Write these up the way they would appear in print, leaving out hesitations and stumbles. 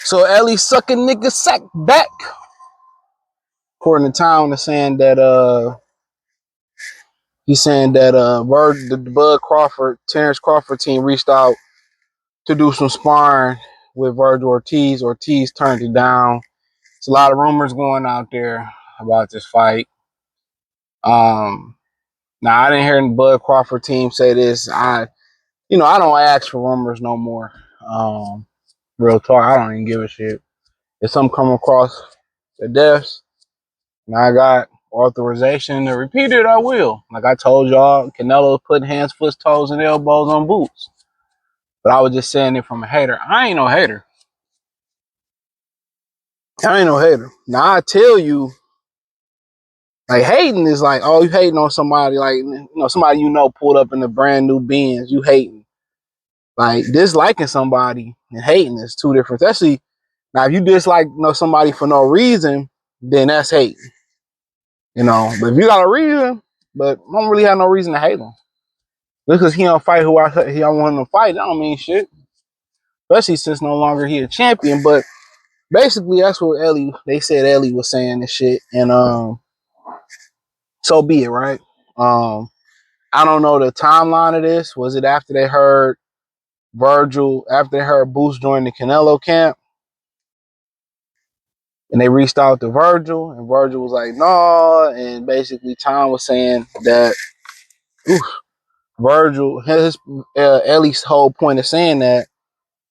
So Ellie sucking nigga sack back. According to Town, is saying that he's saying that the Bud Crawford, Terence Crawford team reached out to do some sparring with Vergil Ortiz. Ortiz turned it down. There's a lot of rumors going out there about this fight. Now I didn't hear the Bud Crawford team say this. I don't ask for rumors no more. Real talk, I don't even give a shit. If something come across the desk and I got authorization to repeat it, I will. Like I told y'all, Canelo putting hands, foot, toes, and elbows on boots. But I was just saying it from a hater. I ain't no hater. Now I tell you, like hating is like, oh, you hating on somebody, like somebody pulled up in a brand new Benz, you hating. Like disliking somebody and hating is two different. Especially now, if you dislike somebody for no reason, then that's hate. But if you got a reason, but don't really have no reason to hate him. Just because he don't fight who I want him to fight, that don't mean shit. Especially since no longer he a champion. But basically, that's what they said Ellie was saying and shit. And so be it, right? I don't know the timeline of this. Was it after they heard Vergil, after they heard Boost join the Canelo camp? And they reached out to Vergil, and Vergil was like, no. And basically, Tom was saying that Vergil, Ellie's whole point of saying that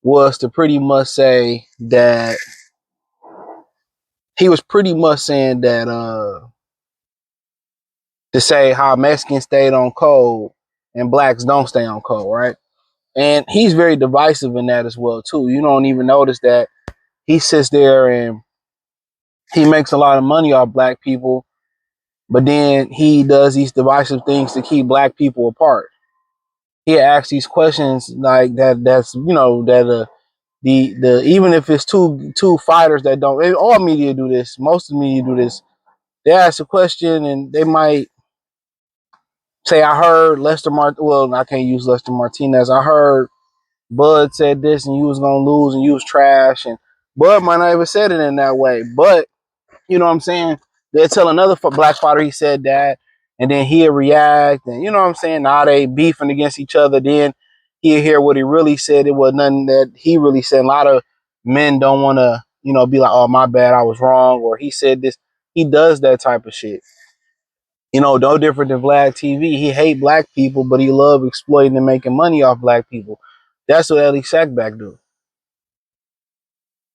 was to pretty much say that he was pretty much saying that to say how Mexicans stayed on code and blacks don't stay on code, right? And he's very divisive in that as well, too. You don't even notice that he sits there and he makes a lot of money off black people, but then he does these divisive things to keep black people apart. He asks these questions like that. That's that the even if it's two fighters that don't. All media do this. Most of the media do this. They ask a question and they might say, "I heard Lester Mart. Well, I can't use Lester Martinez. I heard Bud said this and you was gonna lose and you was trash." And Bud might not even said it in that way, but you know what I'm saying? They'll tell another black fighter he said that, and then he'll react, and you know what I'm saying? Now they beefing against each other, then he'll hear what he really said. It was nothing that he really said. A lot of men don't want to, be like, oh, my bad, I was wrong, or he said this. He does that type of shit. No different than Vlad TV. He hate black people, but he love exploiting and making money off black people. That's what Ellie Sackback do.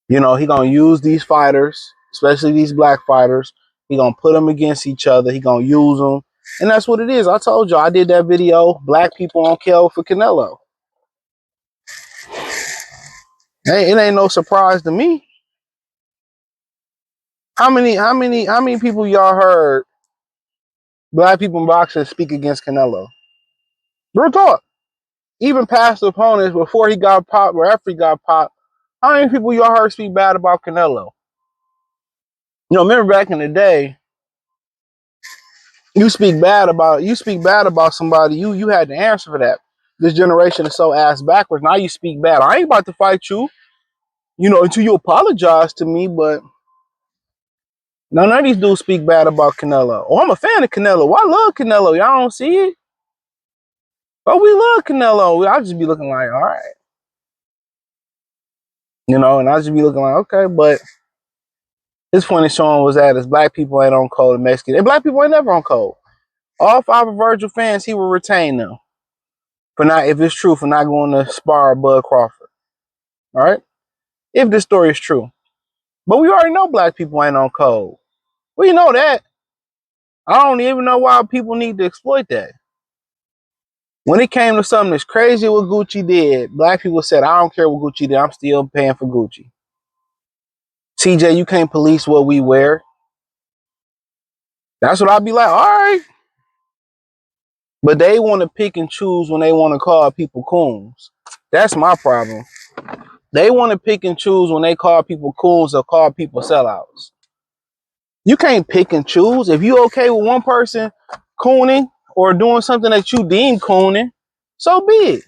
He gonna use these fighters, especially these black fighters. He gonna put them against each other. He gonna use them, and that's what it is. I told you, I did that video. Black people on kill for Canelo. Hey, it ain't no surprise to me. How many people y'all heard black people in boxing speak against Canelo? Real talk. Even past opponents before he got popped or after he got popped. How many people y'all heard speak bad about Canelo? Remember back in the day, you speak bad about somebody, you had to answer for that. This generation is so ass backwards. Now you speak bad. I ain't about to fight you, until you apologize to me, but none of these dudes speak bad about Canelo. Oh, I'm a fan of Canelo. Well, I love Canelo. Y'all don't see it? But we love Canelo. I just be looking like, all right. And I just be looking like, okay, but his point of showing was that as black people ain't on code and Mexican, and black people ain't never on code. All 5 of Vergil fans, he will retain them. If it's true, for not going to spar Bud Crawford. All right? If this story is true. But we already know black people ain't on code. We know that. I don't even know why people need to exploit that. When it came to something that's crazy what Gucci did, black people said, I don't care what Gucci did, I'm still paying for Gucci. CJ, you can't police what we wear. That's what I'd be like, all right. But they want to pick and choose when they want to call people coons. That's my problem. They want to pick and choose when they call people coons or call people sellouts. You can't pick and choose. If you okay with one person cooning or doing something that you deem cooning, so be it.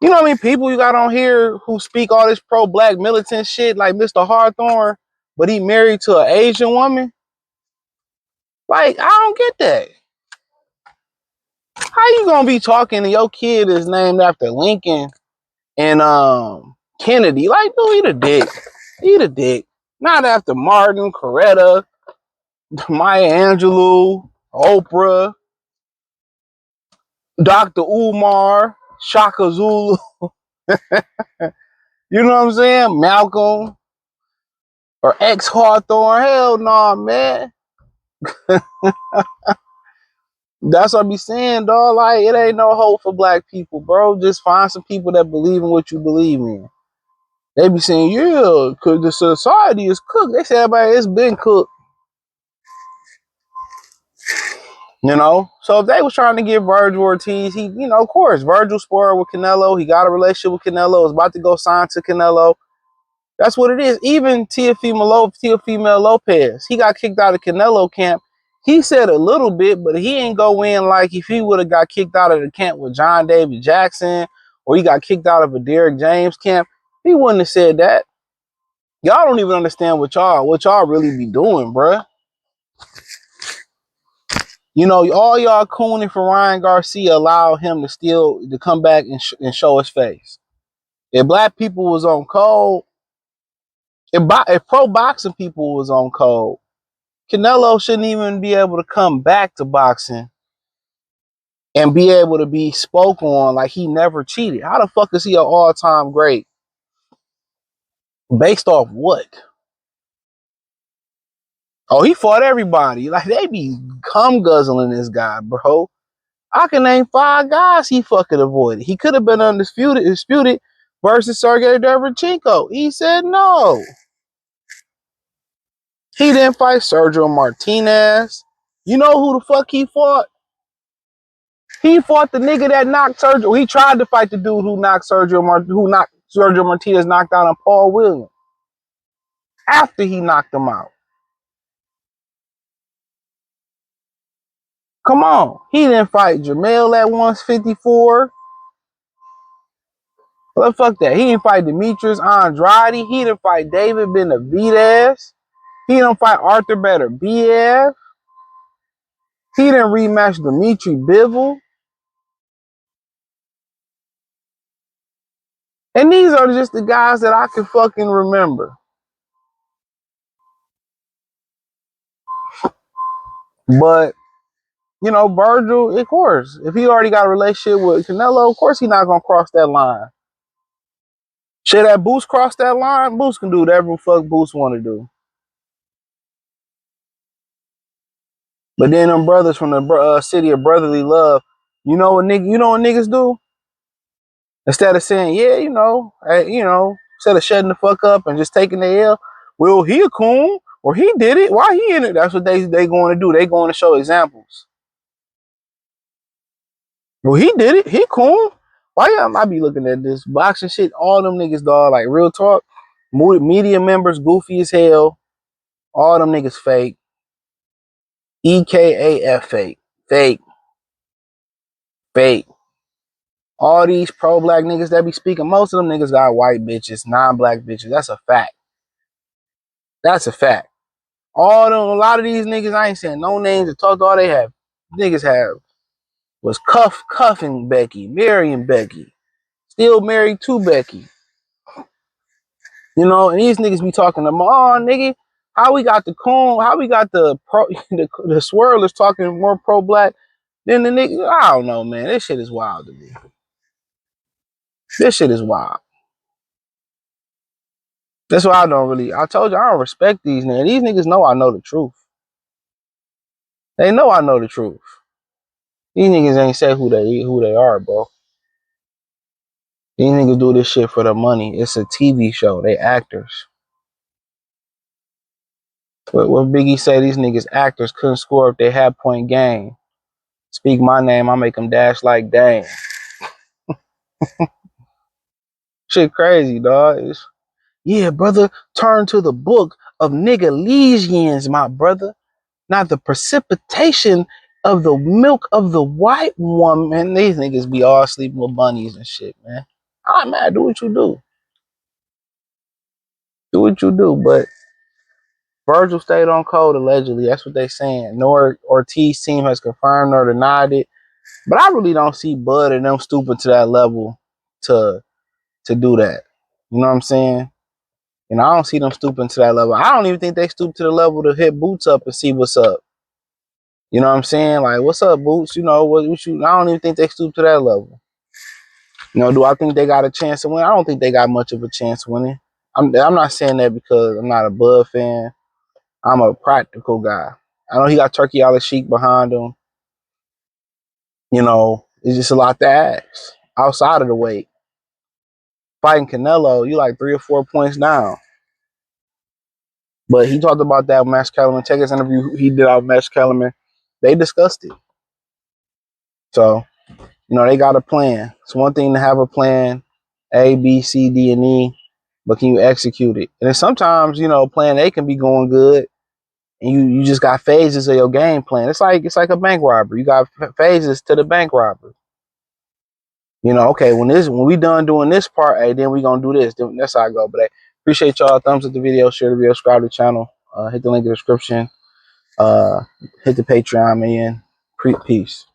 You know what I mean? People you got on here who speak all this pro-black militant shit like Mr. Hawthorne, but he married to an Asian woman. Like, I don't get that. How you gonna be talking and your kid is named after Lincoln and Kennedy? Like, dude, eat a dick. Eat a dick. Not after Martin, Coretta, Maya Angelou, Oprah, Dr. Umar, Shaka Zulu. You know what I'm saying? Malcolm or ex Hawthorne. Hell no, nah, man. That's what I be saying, dog. Like, it ain't no hope for black people, bro. Just find some people that believe in what you believe in. They be saying, yeah, because the society is cooked. They say, everybody, it's been cooked. You know? So if they was trying to get Vergil Ortiz, he, you know, of course, Vergil spoiled with Canelo. He got a relationship with Canelo. Was about to go sign to Canelo. That's what it is. Even Teofimo Lopez, he got kicked out of Canelo camp. He said a little bit, but he ain't go in like if he would have got kicked out of the camp with John David Jackson or he got kicked out of a Derrick James camp. He wouldn't have said that. Y'all don't even understand what y'all really be doing, bruh. You know, all y'all cooning for Ryan Garcia allow him to come back and show his face. If black people was on code, if pro boxing people was on code, Canelo shouldn't even be able to come back to boxing and be able to be spoke on like he never cheated. How the fuck is he an all-time great? Based off what? Oh, he fought everybody. Like, they be cum guzzling this guy, bro. I can name 5 guys he fucking avoided. He could have been disputed versus Sergey Derevchenko. He said no. He didn't fight Sergio Martinez. You know who the fuck he fought? He fought the nigga that knocked Sergio. He tried to fight the dude who knocked Sergio Martinez knocked out on Paul Williams after he knocked him out. Come on. He didn't fight Jamel at 154. Well, fuck that. He didn't fight Demetrius Andrade. He didn't fight David Benavidez. He didn't fight Arthur Beterbiev. He didn't rematch Dimitri Bivol. And these are just the guys that I can fucking remember. But, you know, Vergil, of course, if he already got a relationship with Canelo, of course he's not going to cross that line. Should that Boost cross that line? Boost can do whatever the fuck Boost want to do. But then them brothers from the city of brotherly love, you know what niggas do? Instead of saying, yeah, instead of shutting the fuck up and just taking the L, well, he a coon or he did it. Why he in it? That's what they going to do. They going to show examples. Well, he did it. He coon. Why I be looking at this boxing shit? All them niggas, dog. Like, real talk. Media members, goofy as hell. All them niggas fake. EKAF fake. Fake. Fake. All these pro-black niggas that be speaking, most of them niggas got white bitches, non-black bitches. That's a fact. That's a fact. A lot of these niggas, I ain't saying no names, to talk to all they have. Niggas have was cuffing Becky, marrying Becky, still married to Becky. You know, and these niggas be talking to them, oh nigga, how we got the coon, how we got the the swirlers talking more pro-black than the nigga. I don't know, man. This shit is wild to me. This shit is wild. That's why I told you I don't respect these niggas. These niggas know I know the truth. They know I know the truth. These niggas ain't say who they are, bro. These niggas do this shit for the money. It's a TV show. They actors. What Biggie say, these niggas actors couldn't score if they had point game. Speak my name, I make them dash like Dame. Shit crazy, dog. Yeah, brother, turn to the book of nigga lesions, my brother. Not the precipitation of the milk of the white woman. These niggas be all sleeping with bunnies and shit, man. I'm mad. Do what you do. Do what you do. But Vergil stayed on code allegedly. That's what they saying. Nor Ortiz team has confirmed nor denied it. But I really don't see Bud and them stooping to that level to do that. You know what I'm saying? And I don't see them stooping to that level. I don't even think they stoop to the level to hit Boots up and see what's up. You know what I'm saying? Like, what's up, Boots? You know, what you, I don't even think they stoop to that level. You know, do I think they got a chance to win? I don't think they got much of a chance winning. I'm not saying that because I'm not a Bud fan. I'm a practical guy. I know he got Turkey Ala Sheik behind him. You know, it's just a lot to ask outside of the weight. Fighting Canelo, you like 3 or 4 points down. But he talked about that with Max Kellerman. Check his interview he did out with Max Kellerman. They discussed it. So, you know, they got a plan. It's one thing to have a plan, A, B, C, D, and E, but can you execute it? And then sometimes, you know, plan A can be going good, and you just got phases of your game plan. It's like a bank robbery. You got phases to the bank robbery. You know, okay, when we done doing this part, hey, then we gonna do this. That's how I go. But hey, appreciate y'all. Thumbs up the video, share the video, subscribe to the channel, hit the link in the description, hit the Patreon, man. Peace.